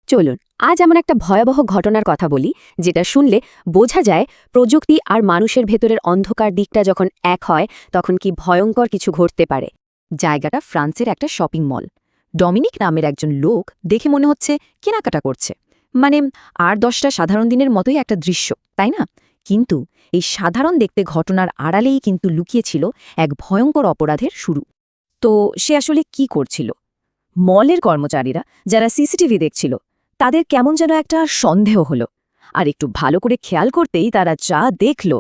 চলুন আজ এমন একটা ভয়াবহ ঘটনার কথা বলি যেটা শুনলে বোঝা যায় প্রযুক্তি আর মানুষের ভেতরের অন্ধকার দিকটা যখন এক হয় তখন কি ভয়ঙ্কর কিছু ঘটতে পারে। জায়গাটা ফ্রান্সের একটা শপিং মল। ডমিনিক নামের একজন লোক দেখে মনে হচ্ছে কেনাকাটা করছে, মানে আর 10টা সাধারণ দিনের মতোই একটা দৃশ্য, তাই না? কিন্তু এই সাধারণ দেখতে ঘটনার আড়ালেই কিন্তু লুকিয়েছিল এক ভয়ঙ্কর অপরাধের শুরু। তো সে আসলে কি করছিল? মলের কর্মচারীরা যারা সিসিটিভি দেখছিল তাদের কেমন যেন একটা সন্দেহ হলো, আর একটু ভালো করে খেয়াল করতেই তারা যা দেখল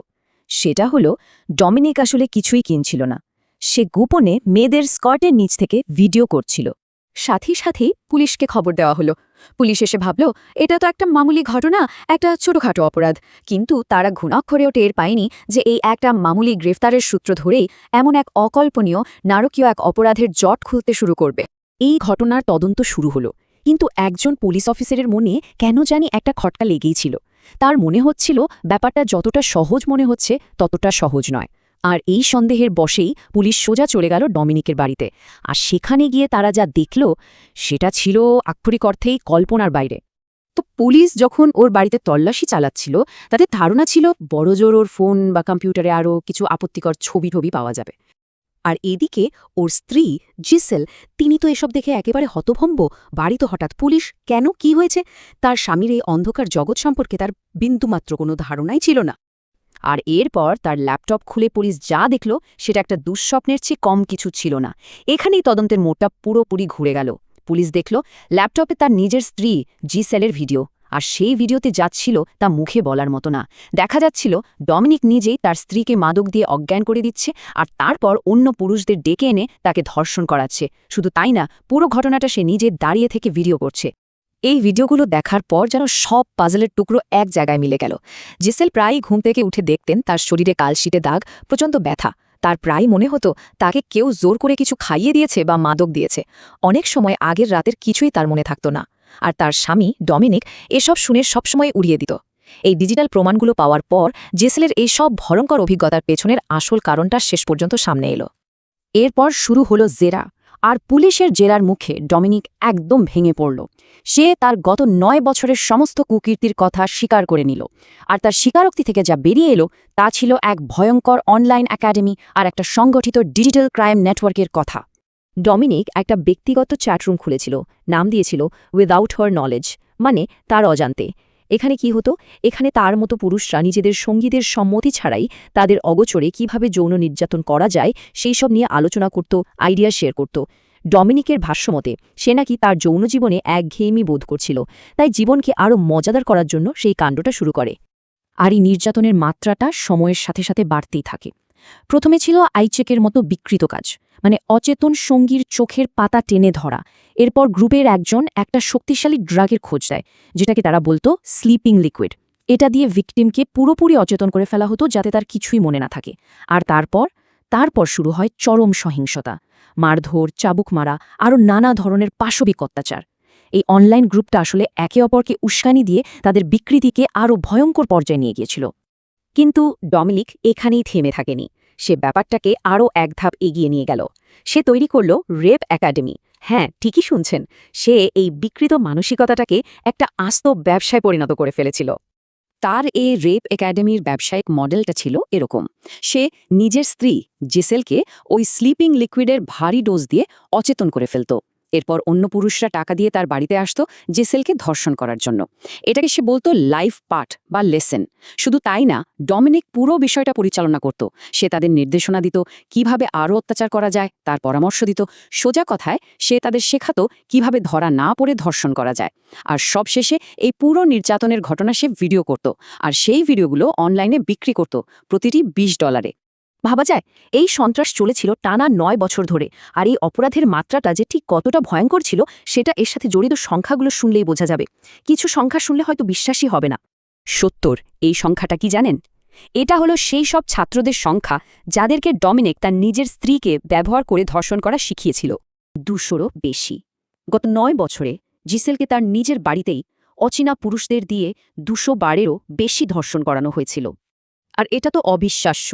সেটা হলো ডমিনিক আসলে কিছুই কিনছিল না। সে গোপনে মেয়েদের স্কার্টের নিচ থেকে ভিডিও করছিল। সাথে সাথেই পুলিশকে খবর দেওয়া হলো। পুলিশ এসে ভাবল এটা তো একটা মামুলি ঘটনা, একটা ছোটখাটো অপরাধ, কিন্তু তারা ঘুণাক্ষরেও টের পায়নি যে এই একটা মামুলি গ্রেফতারের সূত্র ধরেই এমন এক অকল্পনীয় নারকীয় এক অপরাধের জট খুলতে শুরু করবে। এই ঘটনার তদন্ত শুরু হলো, কিন্তু একজন পুলিশ অফিসারের মনে কেন জানি একটা খটকা লেগেই ছিল। তার মনে হচ্ছিল ব্যাপারটা যতটা সহজ মনে হচ্ছে ততটা সহজ নয়। আর এই সন্দেহের বশেই পুলিশ সোজা চলে গেল ডমিনিকের বাড়িতে। আর সেখানে গিয়ে তারা যা দেখল সেটা ছিল আক্ষরিক অর্থেই কল্পনার বাইরে। তো পুলিশ যখন ওর বাড়িতে তল্লাশি চালাচ্ছিল তাদের ধারণা ছিল বড়জোর ওর ফোন বা কম্পিউটারে আরও কিছু আপত্তিকর ছবি পাওয়া যাবে। আর এদিকে ওর স্ত্রী জিসেল, তিনি তো এসব দেখে একেবারে হতভম্ব। বাড়িতে হঠাৎ পুলিশ কেন, কি হয়েছে? তার স্বামীর এই অন্ধকার জগৎ সম্পর্কে তার বিন্দুমাত্র কোনো ধারণাই ছিল না। আর এরপর তার ল্যাপটপ খুলে পুলিশ যা দেখল সেটা একটা দুঃস্বপ্নের চেয়ে কম কিছু ছিল না। এখানেই তদন্তের মোড়টা পুরোপুরি ঘুরে গেল। পুলিশ দেখল ল্যাপটপে তার নিজের স্ত্রী জিসেলের ভিডিও, আর সেই ভিডিওতে যাচ্ছিল তা মুখে বলার মতো না। দেখা যাচ্ছিল ডমিনিক নিজেই তার স্ত্রীকে মাদক দিয়ে অজ্ঞান করে দিচ্ছে, আর তারপর অন্য পুরুষদের ডেকে এনে তাকে ধর্ষণ করাচ্ছে। শুধু তাই না, পুরো ঘটনাটা সে নিজে দাঁড়িয়ে থেকে ভিডিও করছে। এই ভিডিওগুলো দেখার পর যেন সব পাজলের টুকরো এক জায়গায় মিলে গেল। জিসেল প্রায়ই ঘুম থেকে উঠে দেখতেন তার শরীরে কালশিটে দাগ, প্রচণ্ড ব্যথা। তার প্রায় মনে হতো তাকে কেউ জোর করে কিছু খাইয়ে দিয়েছে বা মাদক দিয়েছে। অনেক সময় আগের রাতের কিছুই তার মনে থাকত না। আর তার স্বামী ডমিনিক এসব শুনে সবসময় উড়িয়ে দিত। এই ডিজিটাল প্রমাণগুলো পাওয়ার পর জেসেলের এই সব ভয়ঙ্কর অভিজ্ঞতার পেছনের আসল কারণটা শেষ পর্যন্ত সামনে এলো। এরপর শুরু হলো জেরা, আর পুলিশের জেরার মুখে ডমিনিক একদম ভেঙে পড়ল। সে তার গত 9 বছরের সমস্ত কুকীর্তির কথা স্বীকার করে নিল। আর তার স্বীকারোক্তি থেকে যা বেরিয়ে এলো তা ছিল এক ভয়ঙ্কর অনলাইন একাডেমি আর একটা সংগঠিত ডিজিটাল ক্রাইম নেটওয়ার্কের কথা। ডমিনিক একটা ব্যক্তিগত চ্যাটরুম খুলেছিল, নাম দিয়েছিল উইদাউট হার নলেজ, মানে তার অজান্তে। এখানে কি হতো? এখানে তার মতো পুরুষরা নিজেদের সঙ্গীদের সম্মতি ছাড়াই তাদের অগোচরে কিভাবে যৌন নির্যাতন করা যায় সেই সব নিয়ে আলোচনা করত, আইডিয়া শেয়ার করত। ডমিনিকের ভাষ্যমতে সে নাকি তার যৌন জীবনে একঘেয়েমি বোধ করছিল, তাই জীবনকে আরও মজাদার করার জন্য সেই কাণ্ডটা শুরু করে। আর এই নির্যাতনের মাত্রাটা সময়ের সাথে সাথে বাড়তেই থাকে। প্রথমে ছিল আইচেকের মতো বিকৃত কাজ, মানে অচেতন সঙ্গীর চোখের পাতা টেনে ধরা। এরপর গ্রুপের একজন একটা শক্তিশালী ড্রাগের খোঁজ দেয়, যেটাকে তারা বলতো স্লিপিং লিকুইড। এটা দিয়ে ভিকটিমকে পুরোপুরি অচেতন করে ফেলা হতো যাতে তার কিছুই মনে না থাকে। আর তারপর শুরু হয় চরম সহিংসতা, মারধর, চাবুক মারা, আরও নানা ধরনের পাশবিক অত্যাচার। এই অনলাইন গ্রুপটা আসলে একে অপরকে উস্কানি দিয়ে তাদের বিকৃতিকে আরও ভয়ঙ্কর পর্যায়ে নিয়ে গিয়েছিল। কিন্তু ডমিনিক এখানেই থেমে থাকেনি। সে ব্যাপারটাকে আরও এক ধাপ এগিয়ে নিয়ে গেল। সে তৈরি করল রেপ একাডেমি। হ্যাঁ, ঠিকই শুনছেন, সে এই বিকৃত মানসিকতাটাকে একটা আস্ত ব্যবসায় পরিণত করে ফেলেছিল। তার এই রেপ একাডেমির ব্যবসায়িক মডেলটা ছিল এরকম। সে নিজের স্ত্রী জিসেলকে ওই স্লিপিং লিকুইডের ভারী ডোজ দিয়ে অচেতন করে ফেলত। এরপর অন্য পুরুষরা টাকা দিয়ে তার বাড়িতে আসত জিসেলকে ধর্ষণ করার জন্য। এটাকে সে বলতো লাইফ পাঠ বা লেসেন। শুধু তাই না, ডমিনিক পুরো বিষয়টা পরিচালনা করত। সে তাদের নির্দেশনা দিত কিভাবে আরও অত্যাচার করা যায়, তার পরামর্শ দিত। সোজা কথায় সে তাদের শেখাতো কিভাবে ধরা না পড়ে ধর্ষণ করা যায়। আর সবশেষে এই পুরো নির্যাতনের ঘটনা সে ভিডিও করত, আর সেই ভিডিওগুলো অনলাইনে বিক্রি করত, প্রতিটি $20। ভাবা যায় এই সন্ত্রাস চলেছিল টানা 9 বছর ধরে। আর এই অপরাধের মাত্রাটা যে ঠিক কতটা ভয়ঙ্কর ছিল সেটা এর সাথে জড়িত সংখ্যাগুলো শুনলেই বোঝা যাবে। কিছু সংখ্যা শুনলে হয়তো বিশ্বাসই হবে না। 70, এই সংখ্যাটা কি জানেন? এটা হলো সেই সব ছাত্রদের সংখ্যা যাদেরকে ডমিনিক তার নিজের স্ত্রীকে ব্যবহার করে ধর্ষণ করা শিখিয়েছিল। 200রও বেশি। গত 9 বছরে জিসেলকে তার নিজের বাড়িতেই অচেনা পুরুষদের দিয়ে 200 বারেরও বেশি ধর্ষণ করানো হয়েছিল। আর এটা তো অবিশ্বাস্য।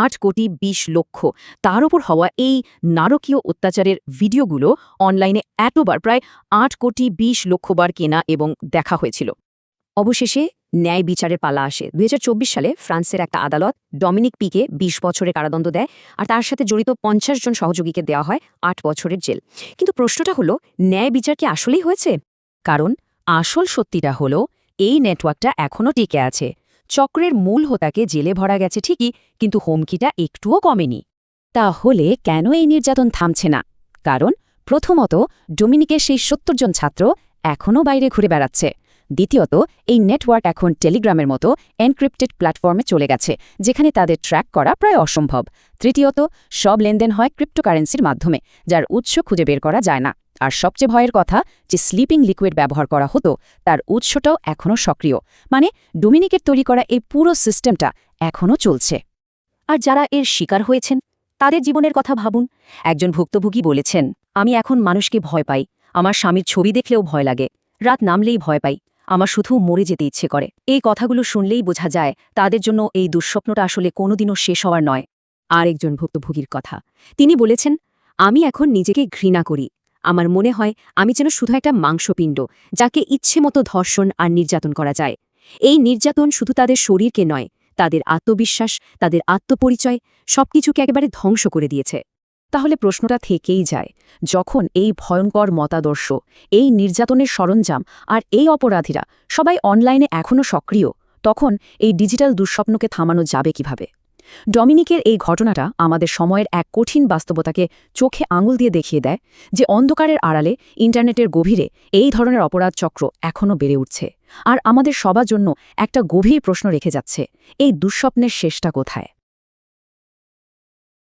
8,20,00,000 তার ওপর হওয়া এই নারকীয় অত্যাচারের ভিডিওগুলো অনলাইনে এতবার প্রায় 8,20,00,000 বার কেনা এবং দেখা হয়েছিল। অবশেষে ন্যায় বিচারের পালা আসে। 2024 সালে ফ্রান্সের একটা আদালত ডমিনিক পিকে 20 বছরের কারাদণ্ড দেয়, আর তার সাথে জড়িত 50 জন সহযোগীকে দেওয়া হয় 8 বছরের জেল। কিন্তু প্রশ্নটা হলো, ন্যায় বিচার কি আসলেই হয়েছে? কারণ আসল সত্যিটা হলো, এই নেটওয়ার্কটা এখনও টিকে আছে। চক্রের মূল হোতাকে জেলে ভরা গেছে ঠিকই, কিন্তু হুমকিটা একটুও কমেনি। তাহলে কেন এই নির্যাতন থামছে না? কারণ প্রথমত, ডোমিনিকের সেই 70 জন ছাত্র এখনও বাইরে ঘুরে বেড়াচ্ছে। দ্বিতীয়ত, এই নেটওয়ার্ক এখন টেলিগ্রামের মতো এনক্রিপ্টেড প্ল্যাটফর্মে চলে গেছে, যেখানে তাদের ট্র্যাক করা প্রায় অসম্ভব। তৃতীয়ত, সব লেনদেন হয় ক্রিপ্টোকারেন্সির মাধ্যমে, যার উৎস খুঁজে বের করা যায় না। আর সবচেয়ে ভয়ের কথা, যে স্লিপিং লিকুইড ব্যবহার করা হতো, তার উৎসটাও এখনও সক্রিয়। মানে ডোমিনিকের তৈরি করা এই পুরো সিস্টেমটা এখনও চলছে। আর যারা এর শিকার হয়েছেন, তাদের জীবনের কথা ভাবুন। একজন ভুক্তভোগী বলেছেন, আমি এখন মানুষকে ভয় পাই। আমার স্বামীর ছবি দেখলেও ভয় লাগে। রাত নামলেই ভয় পাই। আমার শুধু মরে যেতে ইচ্ছে করে। এই কথাগুলো শুনলেই বোঝা যায় তাদের জন্য এই দুঃস্বপ্নটা আসলে কোনোদিনও শেষ হওয়ার নয়। আরেকজন ভুক্তভোগীর কথা, তিনি বলেছেন, আমি এখন নিজেকে ঘৃণা করি। আমার মনে হয় আমি যেন শুধু একটা মাংসপিণ্ড, যাকে ইচ্ছে মতো ধর্ষণ আর নির্যাতন করা যায়। এই নির্যাতন শুধু তাদের শরীরকে নয়, তাদের আত্মবিশ্বাস, তাদের আত্মপরিচয় সবকিছুকে একেবারে ধ্বংস করে দিয়েছে। তাহলে প্রশ্নটা থেকেই যায়, যখন এই ভয়ঙ্কর মতাদর্শ, এই নির্যাতনের সরঞ্জাম আর এই অপরাধীরা সবাই অনলাইনে এখনও সক্রিয়, তখন এই ডিজিটাল দুঃস্বপ্নকে থামানো যাবে কিভাবে? ডমিনিকের এই ঘটনাটা আমাদের সময়ের এক কঠিন বাস্তবতাকে চোখে আঙুল দিয়ে দেখিয়ে দেয়, যে অন্ধকারের আড়ালে, ইন্টারনেটের গভীরে এই ধরনের অপরাধ চক্র এখনও বেড়ে উঠছে। আর আমাদের সবার জন্য একটা গভীর প্রশ্ন রেখে যাচ্ছে, এই দুঃস্বপ্নের শেষটা কোথায়?